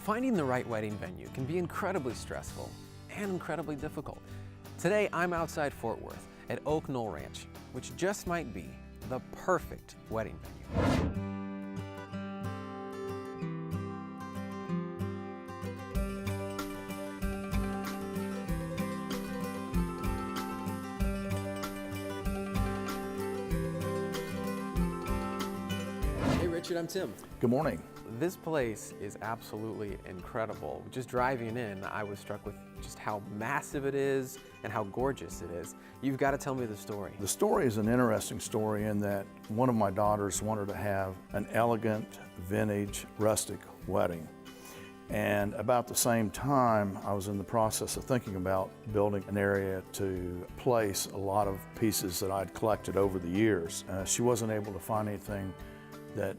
Finding the right wedding venue can be incredibly stressful and incredibly difficult. Today, I'm outside Fort Worth at Knoll Ranch, which just might be the perfect wedding venue. Hey Richard, I'm Tim. Good morning. This place is absolutely incredible. Just driving in, I was struck with just how massive it is and how gorgeous it is. You've got to tell me the story. The story is an interesting story in that one of my daughters wanted to have an elegant, vintage, rustic wedding. And about the same time, I was in the process of thinking about building an area to place a lot of pieces that I'd collected over the years. She wasn't able to find anything that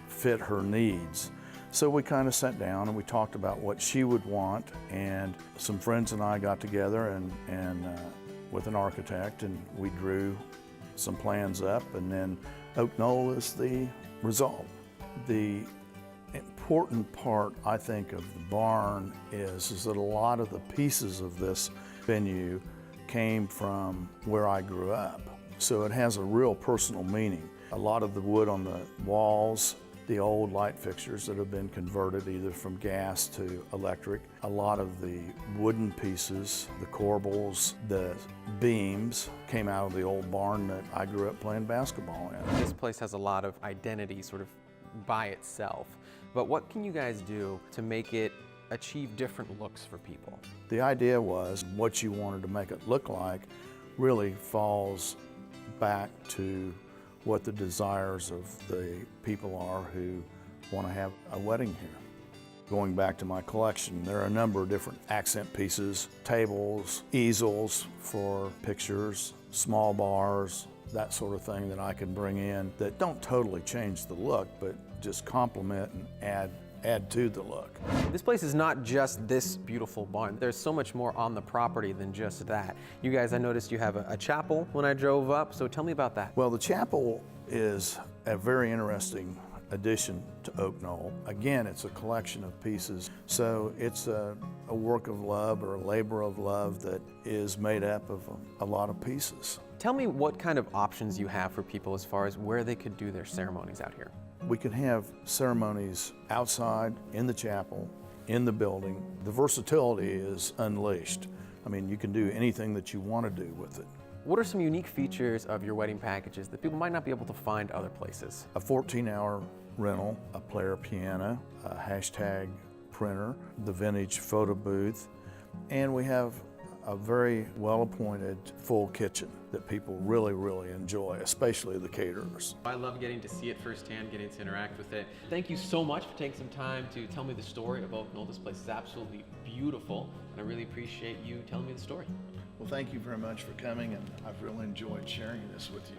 fit her needs. So we kind of sat down and we talked about what she would want, and some friends and I got together and with an architect, and we drew some plans up, and then Knoll is the result. The important part, I think, of the barn is that a lot of the pieces of this venue came from where I grew up. So it has a real personal meaning. A lot of the wood on the walls, the old light fixtures that have been converted either from gas to electric, a lot of the wooden pieces, the corbels, the beams came out of the old barn that I grew up playing basketball in. This place has a lot of identity sort of by itself, but what can you guys do to make it achieve different looks for people? The idea was what you wanted to make it look like really falls back to what the desires of the people are who want to have a wedding here. Going back to my collection, there are a number of different accent pieces, tables, easels for pictures, small bars, that sort of thing that I can bring in that don't totally change the look, but just complement and add to the look. This place is not just this beautiful barn. There's so much more on the property than just that. You guys, I noticed you have a chapel when I drove up, so tell me about that. Well, the chapel is a very interesting addition to Knoll. Again, it's a collection of pieces, so it's a work of love or a labor of love that is made up of a lot of pieces. Tell me what kind of options you have for people as far as where they could do their ceremonies out here. We can have ceremonies outside, in the chapel, in the building. The versatility is unleashed. I mean, you can do anything that you want to do with it. What are some unique features of your wedding packages that people might not be able to find other places? A 14-hour rental, a player piano, a hashtag printer, the vintage photo booth, and we have a very well-appointed full kitchen that people really, really enjoy, especially the caterers. I love getting to see it firsthand, getting to interact with it. Thank you so much for taking some time to tell me the story about Knoll. This place is absolutely beautiful, and I really appreciate you telling me the story. Well, thank you very much for coming, and I've really enjoyed sharing this with you.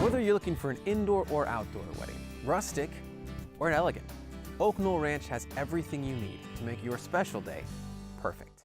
Whether you're looking for an indoor or outdoor wedding, rustic or elegant, Knoll Ranch has everything you need to make your special day